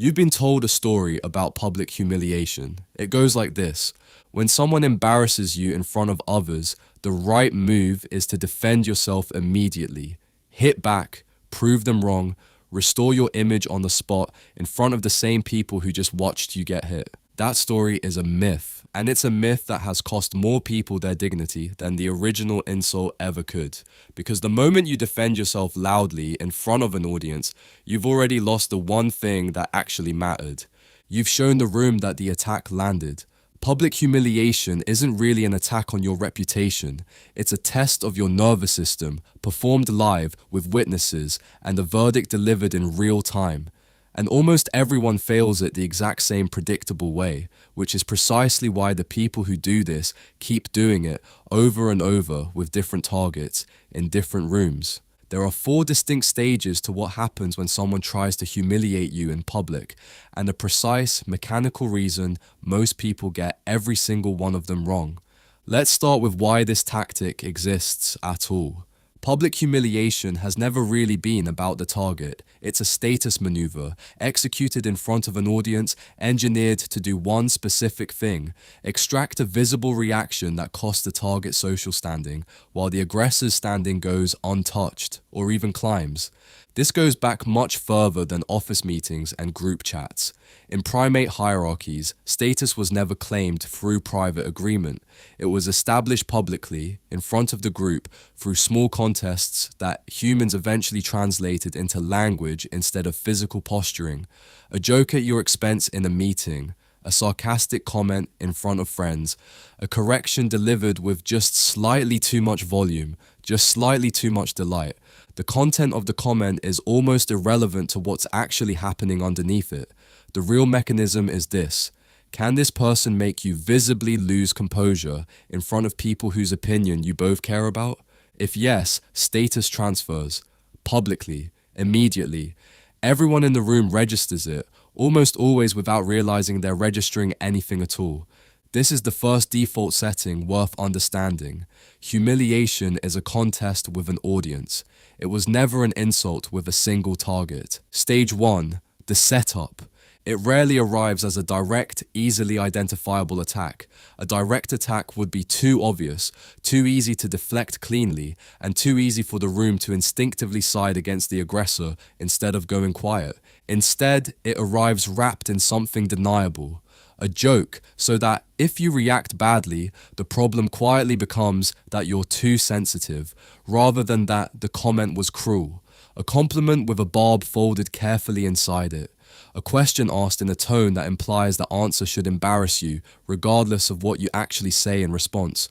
You've been told a story about public humiliation. It goes like this. When someone embarrasses you in front of others, the right move is to defend yourself immediately. Hit back, prove them wrong, restore your image on the spot in front of the same people who just watched you get hit. That story is a myth, and it's a myth that has cost more people their dignity than the original insult ever could. Because the moment you defend yourself loudly in front of an audience, you've already lost the one thing that actually mattered. You've shown the room that the attack landed. Public humiliation isn't really an attack on your reputation. It's a test of your nervous system, performed live with witnesses and a verdict delivered in real time. And almost everyone fails it the exact same predictable way, which is precisely why the people who do this keep doing it over and over with different targets in different rooms. There are 4 distinct stages to what happens when someone tries to humiliate you in public, and a precise, mechanical reason most people get every single one of them wrong. Let's start with why this tactic exists at all. Public humiliation has never really been about the target. It's a status maneuver, executed in front of an audience, engineered to do one specific thing: extract a visible reaction that costs the target social standing, while the aggressor's standing goes untouched, or even climbs. This goes back much further than office meetings and group chats. In primate hierarchies, status was never claimed through private agreement. It was established publicly, in front of the group, through small contests that humans eventually translated into language instead of physical posturing. A joke at your expense in a meeting, a sarcastic comment in front of friends, a correction delivered with just slightly too much volume, just slightly too much delight. The content of the comment is almost irrelevant to what's actually happening underneath it. The real mechanism is this: can this person make you visibly lose composure in front of people whose opinion you both care about? If yes, status transfers. Publicly, immediately. Everyone in the room registers it, almost always without realizing they're registering anything at all. This is the first default setting worth understanding. Humiliation is a contest with an audience. It was never an insult with a single target. Stage 1, the setup. It rarely arrives as a direct, easily identifiable attack. A direct attack would be too obvious, too easy to deflect cleanly, and too easy for the room to instinctively side against the aggressor instead of going quiet. Instead, it arrives wrapped in something deniable. A joke, so that if you react badly, the problem quietly becomes that you're too sensitive, rather than that the comment was cruel. A compliment with a barb folded carefully inside it. A question asked in a tone that implies the answer should embarrass you, regardless of what you actually say in response.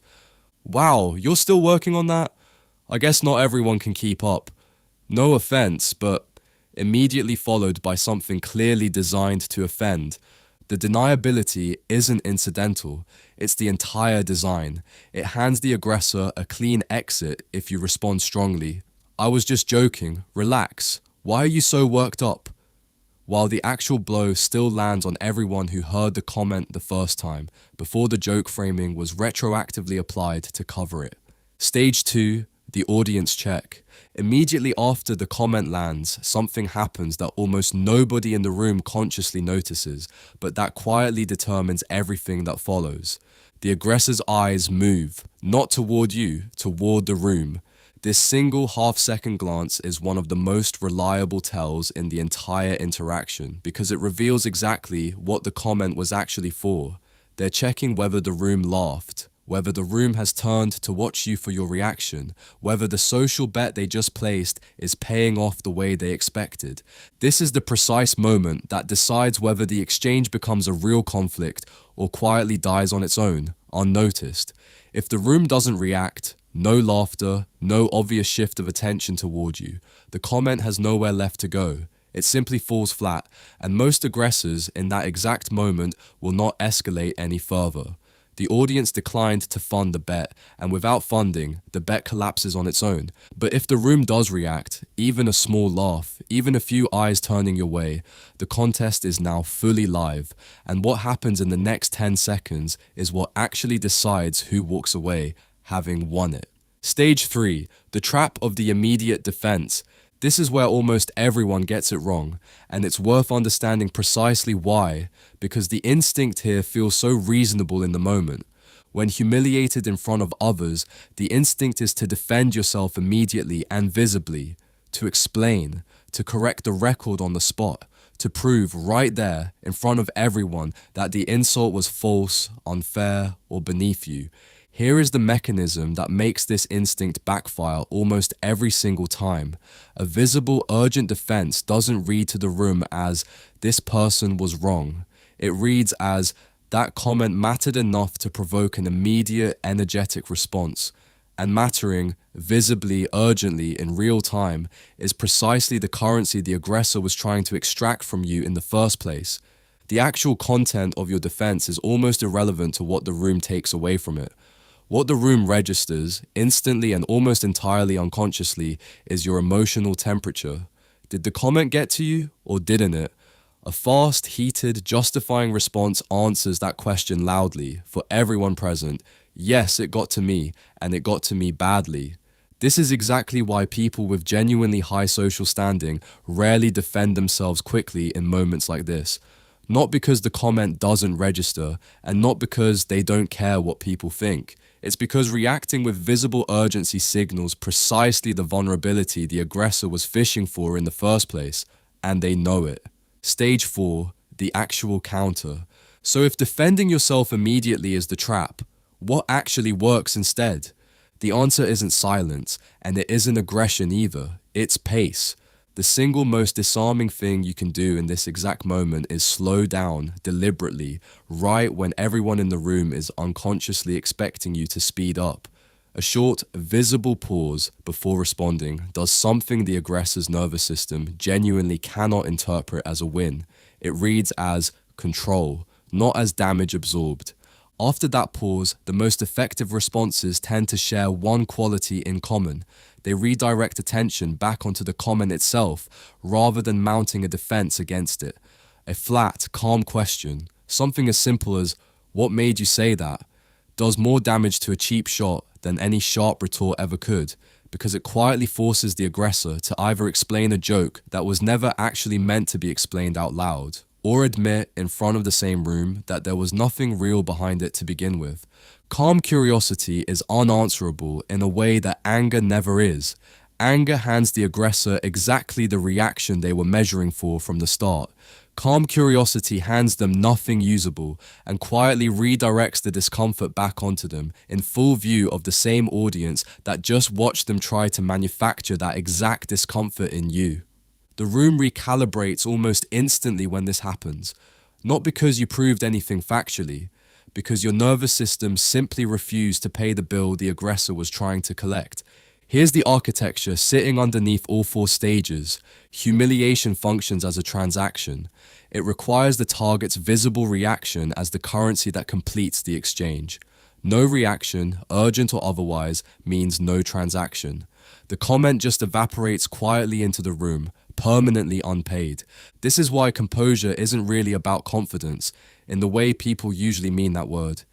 Wow, you're still working on that? I guess not everyone can keep up. No offense, but immediately followed by something clearly designed to offend. The deniability isn't incidental, it's the entire design. It hands the aggressor a clean exit if you respond strongly. I was just joking, relax. Why are you so worked up? While the actual blow still lands on everyone who heard the comment the first time, before the joke framing was retroactively applied to cover it. Stage 2, the audience check. Immediately after the comment lands, something happens that almost nobody in the room consciously notices, but that quietly determines everything that follows. The aggressor's eyes move, not toward you, toward the room. This single half-second glance is one of the most reliable tells in the entire interaction because it reveals exactly what the comment was actually for. They're checking whether the room laughed, whether the room has turned to watch you for your reaction, whether the social bet they just placed is paying off the way they expected. This is the precise moment that decides whether the exchange becomes a real conflict or quietly dies on its own, unnoticed. If the room doesn't react, no laughter, no obvious shift of attention toward you, the comment has nowhere left to go. It simply falls flat, and most aggressors in that exact moment will not escalate any further. The audience declined to fund the bet, and without funding, the bet collapses on its own. But if the room does react, even a small laugh, even a few eyes turning your way, the contest is now fully live, and what happens in the next 10 seconds is what actually decides who walks away having won it. Stage 3, the trap of the immediate defense. This is where almost everyone gets it wrong, and it's worth understanding precisely why, because the instinct here feels so reasonable in the moment. When humiliated in front of others, the instinct is to defend yourself immediately and visibly, to explain, to correct the record on the spot, to prove right there in front of everyone that the insult was false, unfair, or beneath you. Here is the mechanism that makes this instinct backfire almost every single time. A visible, urgent defense doesn't read to the room as, "This person was wrong." It reads as, "That comment mattered enough to provoke an immediate, energetic response." And mattering, visibly, urgently, in real time, is precisely the currency the aggressor was trying to extract from you in the first place. The actual content of your defense is almost irrelevant to what the room takes away from it. What the room registers, instantly and almost entirely unconsciously, is your emotional temperature. Did the comment get to you, or didn't it? A fast, heated, justifying response answers that question loudly, for everyone present. Yes, it got to me, and it got to me badly. This is exactly why people with genuinely high social standing rarely defend themselves quickly in moments like this. Not because the comment doesn't register, and not because they don't care what people think. It's because reacting with visible urgency signals precisely the vulnerability the aggressor was fishing for in the first place, and they know it. Stage 4, the actual counter. So if defending yourself immediately is the trap, what actually works instead? The answer isn't silence, and it isn't aggression either. It's pace. The single most disarming thing you can do in this exact moment is slow down deliberately, right when everyone in the room is unconsciously expecting you to speed up. A short, visible pause before responding does something the aggressor's nervous system genuinely cannot interpret as a win. It reads as control, not as damage absorbed. After that pause, the most effective responses tend to share one quality in common. They redirect attention back onto the comment itself, rather than mounting a defense against it. A flat, calm question, something as simple as, "What made you say that?" does more damage to a cheap shot than any sharp retort ever could, because it quietly forces the aggressor to either explain a joke that was never actually meant to be explained out loud, or admit in front of the same room that there was nothing real behind it to begin with. Calm curiosity is unanswerable in a way that anger never is. Anger hands the aggressor exactly the reaction they were measuring for from the start. Calm curiosity hands them nothing usable and quietly redirects the discomfort back onto them in full view of the same audience that just watched them try to manufacture that exact discomfort in you. The room recalibrates almost instantly when this happens, not because you proved anything factually, because your nervous system simply refused to pay the bill the aggressor was trying to collect. Here's the architecture sitting underneath all 4 stages. Humiliation functions as a transaction. It requires the target's visible reaction as the currency that completes the exchange. No reaction, urgent or otherwise, means no transaction. The comment just evaporates quietly into the room, permanently unpaid. This is why composure isn't really about confidence, in the way people usually mean that word.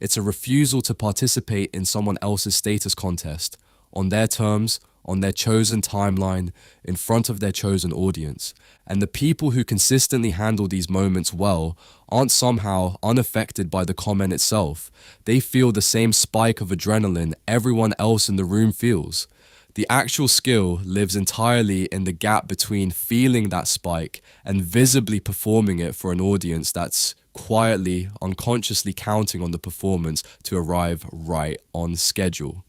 It's a refusal to participate in someone else's status contest, on their terms, on their chosen timeline, in front of their chosen audience. And the people who consistently handle these moments well aren't somehow unaffected by the comment itself. They feel the same spike of adrenaline everyone else in the room feels. The actual skill lives entirely in the gap between feeling that spike and visibly performing it for an audience that's quietly, unconsciously counting on the performance to arrive right on schedule.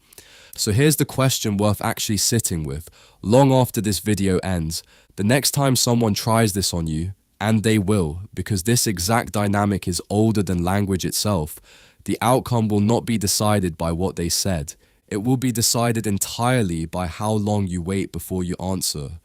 So here's the question worth actually sitting with, long after this video ends. The next time someone tries this on you, and they will, because this exact dynamic is older than language itself, the outcome will not be decided by what they said. It will be decided entirely by how long you wait before you answer.